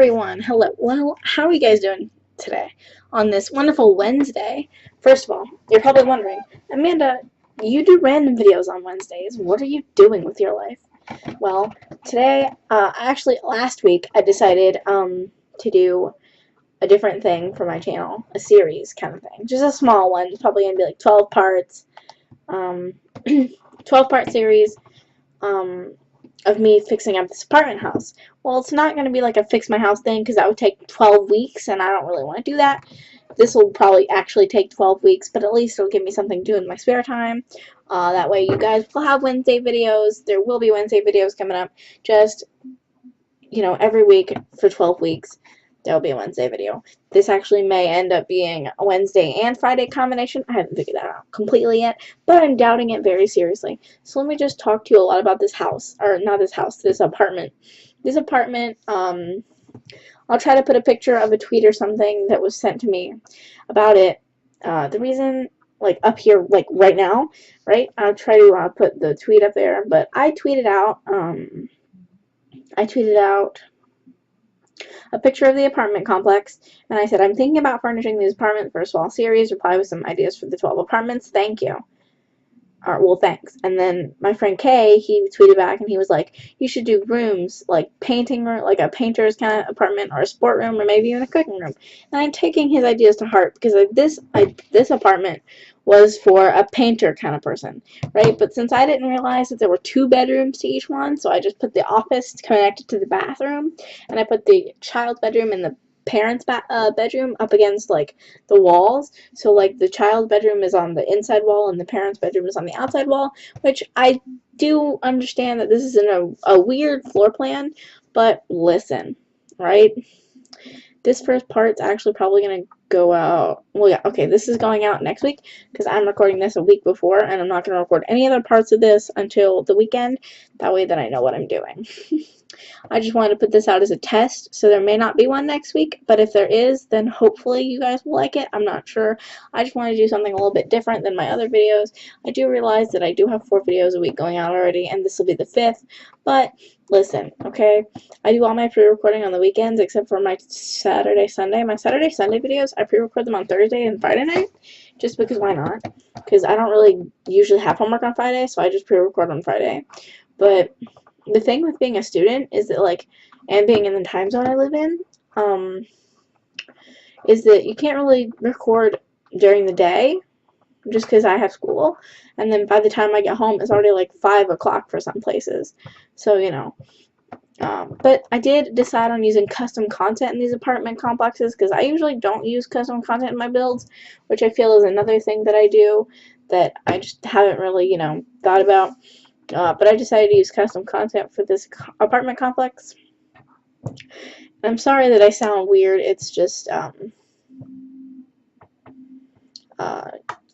everyone. Hello. Well, how are you guys doing today on this wonderful Wednesday? First of all, you're probably wondering, Amanda, you do random videos on Wednesdays. What are you doing with your life? Well, today, actually last week, I decided to do a different thing for my channel, a series kind of thing. Just a small one. It's probably going to be like 12 parts. 12-part series. Of me fixing up this apartment house. Well, it's not going to be like a fix my house thing because that would take 12 weeks and I don't really want to do that. This will probably actually take 12 weeks, but at least it'll give me something to do in my spare time. That way you guys will have Wednesday videos. There will be Wednesday videos coming up. Just, every week for 12 weeks. There'll be a Wednesday video. This actually may end up being a Wednesday and Friday combination. I haven't figured that out completely yet, but I'm doubting it very seriously. So let me just talk to you a lot about this house, or not this house, this apartment. This apartment, I'll try to put a picture of a tweet or something that was sent to me about it. The reason, like up here, like right now, right? I'll try to put the tweet up there, but I tweeted out a picture of the apartment complex, and I said, I'm thinking about furnishing these apartments for a small series. Reply with some ideas for the 12 apartments. Thank you. Well, thanks. And then my friend Kay, he tweeted back, and he was like, you should do rooms, like painting room, like a painter's kind of apartment, or a sport room, or maybe even a cooking room. And I'm taking his ideas to heart, because this apartment was for a painter kind of person, right? But since I didn't realize that there were 2 bedrooms to each one, so I just put the office connected to the bathroom, and I put the child's bedroom and the parents' bedroom up against like the walls. So like the child's bedroom is on the inside wall and the parents' bedroom is on the outside wall, which I do understand that this is in a weird floor plan, but listen, right? This first part's actually probably going to go out, well, yeah, okay, this is going out next week because I'm recording this a week before, and I'm not going to record any other parts of this until the weekend. That way that I know what I'm doing. I just wanted to put this out as a test, so there may not be one next week, but if there is, then hopefully you guys will like it. I'm not sure. I just want to do something a little bit different than my other videos. I do realize that I do have 4 videos a week going out already, and this will be the 5th, but listen, okay? I do all my pre-recording on the weekends except for my Saturday, Sunday. My Saturday, Sunday videos, I pre-record them on Thursday and Friday night, just because why not? Because I don't really usually have homework on Friday, so I just pre-record on Friday. But the thing with being a student is that, like, and being in the time zone I live in, is that you can't really record during the day just because I have school, and then by the time I get home, it's already like 5 o'clock for some places. So, but I did decide on using custom content in these apartment complexes because I usually don't use custom content in my builds, which I feel is another thing that I do that I just haven't really, thought about. But I decided to use custom content for this apartment complex. I'm sorry that I sound weird. It's just,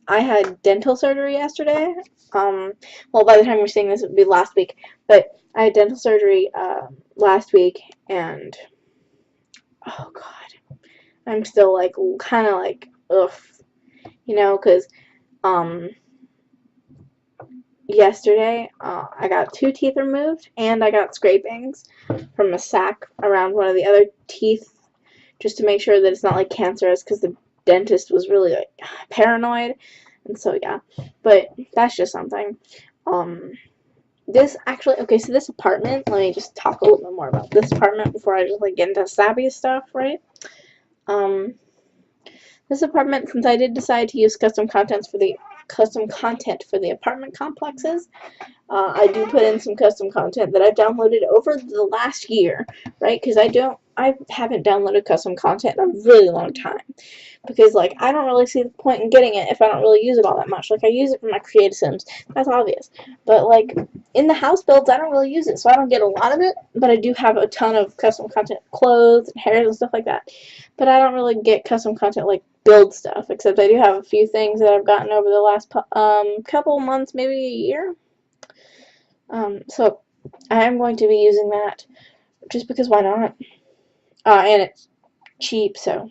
I had dental surgery yesterday. Well, by the time you're seeing this, it would be last week. But I had dental surgery last week, and oh god, I'm still like kind of like ugh, because yesterday I got 2 teeth removed, and I got scrapings from a sac around one of the other teeth, just to make sure that it's not like cancerous, because the dentist was really like paranoid. And so yeah, but that's just something. This actually, okay, so this apartment, let me just talk a little bit more about this apartment before I just like get into savvy stuff, right? This apartment, since I did decide to use custom content for the apartment complexes, I do put in some custom content that I've downloaded over the last year, right? Because I haven't downloaded custom content in a really long time. Because, like, I don't really see the point in getting it if I don't really use it all that much. Like, I use it for my creative sims. That's obvious. But, like, in the house builds, I don't really use it, so I don't get a lot of it. But I do have a ton of custom content, clothes and hairs and stuff like that. But I don't really get custom content, like, build stuff. Except I do have a few things that I've gotten over the last couple months, maybe a year. So I am going to be using that just because why not? And it's cheap, so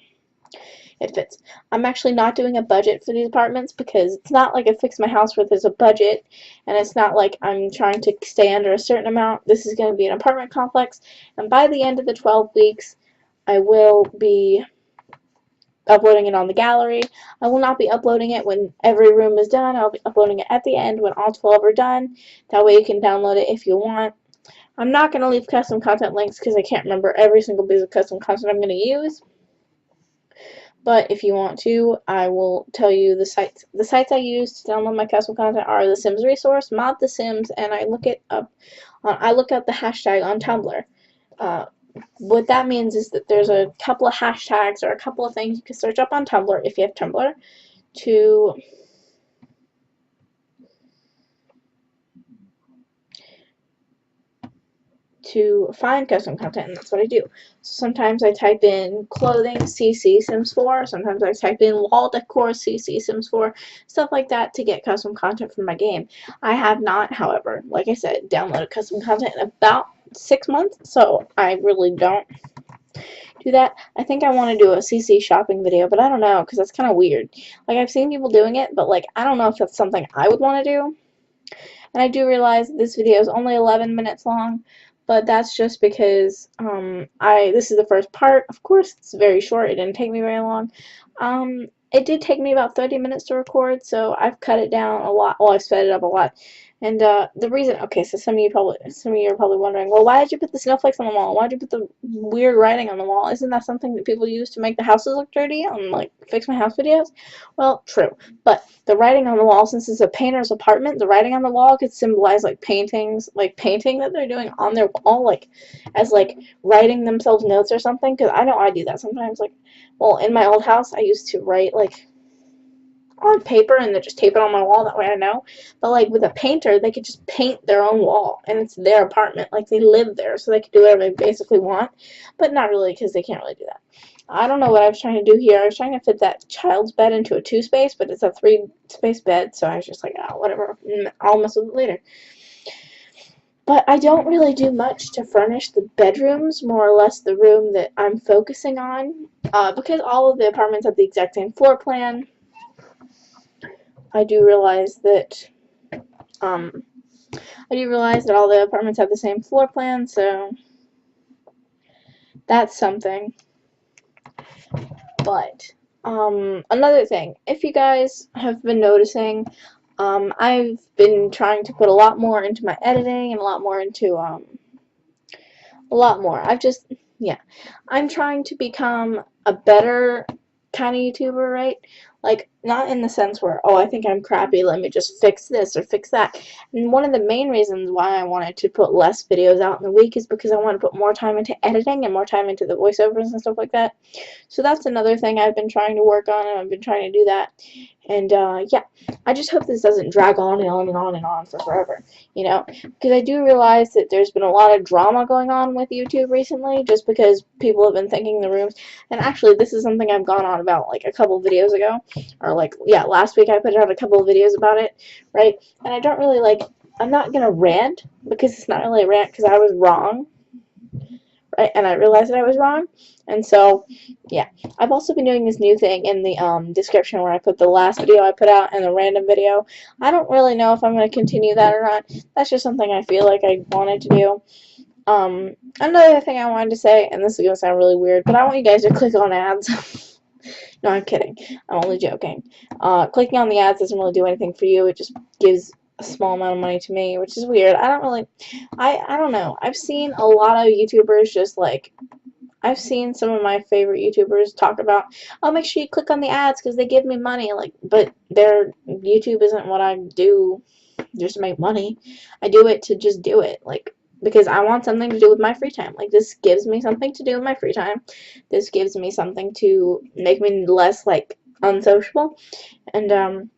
it fits. I'm actually not doing a budget for these apartments because it's not like a fix my house where there's a budget, and it's not like I'm trying to stay under a certain amount. This is going to be an apartment complex, and by the end of the 12 weeks, I will be uploading it on the gallery. I will not be uploading it when every room is done. I'll be uploading it at the end when all 12 are done. That way you can download it if you want. I'm not going to leave custom content links because I can't remember every single piece of custom content I'm going to use. But if you want to, I will tell you the sites. The sites I use to download my custom content are the Sims resource, Mod the Sims, and I look it up. I look up the hashtag on Tumblr. What that means is that there's a couple of hashtags or a couple of things you can search up on Tumblr if you have Tumblr to find custom content, and that's what I do. So sometimes I type in clothing CC Sims 4, sometimes I type in wall decor CC Sims 4, stuff like that to get custom content from my game. I have not, however, like I said, downloaded custom content in about 6 months, so I really don't do that. I think I want to do a CC shopping video, but I don't know, because that's kind of weird. Like, I've seen people doing it, but, like, I don't know if that's something I would want to do. And I do realize this video is only 11 minutes long, but that's just because this is the first part. Of course, it's very short. It didn't take me very long. It did take me about 30 minutes to record, so I've cut it down a lot. Well, I've sped it up a lot. And the reason, okay, so some of you are probably wondering, well, why did you put the snowflakes on the wall? Why did you put the weird writing on the wall? Isn't that something that people use to make the houses look dirty on, like, fix my house videos? Well, true. But the writing on the wall, since it's a painter's apartment, the writing on the wall could symbolize, like, paintings, like, painting that they're doing on their wall, like, as, like, writing themselves notes or something, because I know I do that sometimes, like, well, in my old house, I used to write, like, on paper and then just tape it on my wall, that way I know. But, like, with a painter, they could just paint their own wall, and it's their apartment, like, they live there, so they could do whatever they basically want, but not really, because they can't really do that. I don't know what I was trying to do here. I was trying to fit that child's bed into a 2-space, but it's a 3-space bed, so I was just like, oh, whatever, I'll mess with it later. But I don't really do much to furnish the bedrooms, more or less the room that I'm focusing on, because all of the apartments have the exact same floor plan. I do realize that all the apartments have the same floor plan, so that's something. But another thing, if you guys have been noticing, I've been trying to put a lot more into my editing and a lot more into I'm trying to become a better kind of YouTuber, right? Like, not in the sense where, oh, I think I'm crappy, let me just fix this or fix that. And one of the main reasons why I wanted to put less videos out in the week is because I want to put more time into editing and more time into the voiceovers and stuff like that. So that's another thing I've been trying to work on, and I've been trying to do that. And, yeah, I just hope this doesn't drag on and on and on and on for forever, you know? Because I do realize that there's been a lot of drama going on with YouTube recently, just because people have been thinking the rooms, and actually this is something I've gone on about, like, a couple videos ago, or, like, yeah, last week I put out a couple of videos about it, right? And I don't really, like, I'm not gonna rant, because it's not really a rant, because I was wrong, right? And I realized that I was wrong. And so, yeah. I've also been doing this new thing in the description where I put the last video I put out and the random video. I don't really know if I'm going to continue that or not. That's just something I feel like I wanted to do. Another thing I wanted to say, and this is going to sound really weird, but I want you guys to click on ads. No, I'm kidding. I'm only joking. Clicking on the ads doesn't really do anything for you. It just gives a small amount of money to me, which is weird. I don't know. I've seen a lot of YouTubers just, like, I've seen some of my favorite YouTubers talk about, oh, make sure you click on the ads because they give me money, like, but their YouTube isn't what I do just to make money. I do it to just do it, like, because I want something to do with my free time. Like, this gives me something to do with my free time. This gives me something to make me less, like, unsociable. And,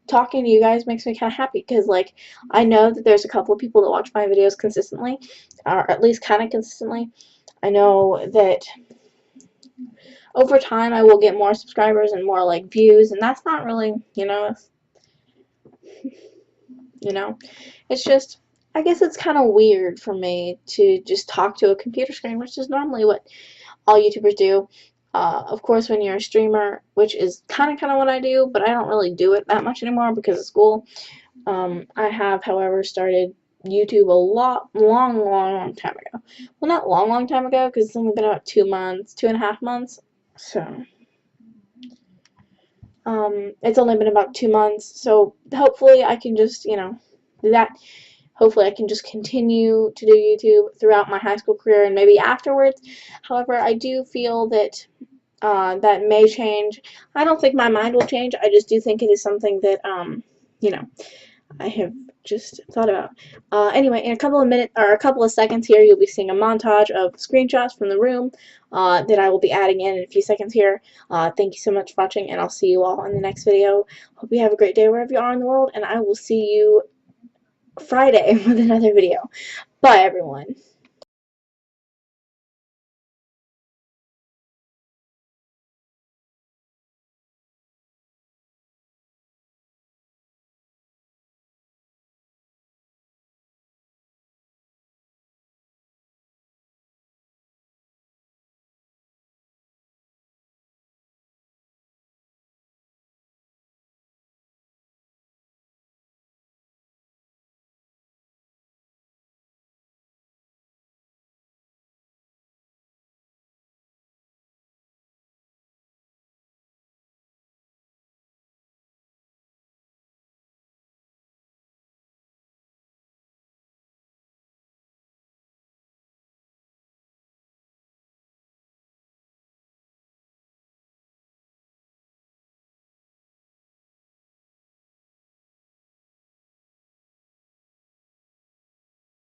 talking to you guys makes me kind of happy because, like, I know that there's a couple of people that watch my videos consistently, or at least kind of consistently. I know that over time I will get more subscribers and more, like, views, and that's not really, you know, it's just, I guess it's kind of weird for me to just talk to a computer screen, which is normally what all YouTubers do. Of course, when you're a streamer, which is kind of what I do, but I don't really do it that much anymore because of school. I have, however, started YouTube a long time ago. Well, not long time ago, because it's only been about 2 months, 2.5 months. So, it's only been about 2 months. So hopefully I can just, do that. Hopefully I can just continue to do YouTube throughout my high school career and maybe afterwards. However, I do feel that that may change. I don't think my mind will change. I just do think it is something that, you know, I have just thought about. Anyway, in a couple of minutes or a couple of seconds here, you'll be seeing a montage of screenshots from the room that I will be adding in a few seconds here. Thank you so much for watching, and I'll see you all in the next video. Hope you have a great day wherever you are in the world, and I will see you Friday with another video. Bye, everyone.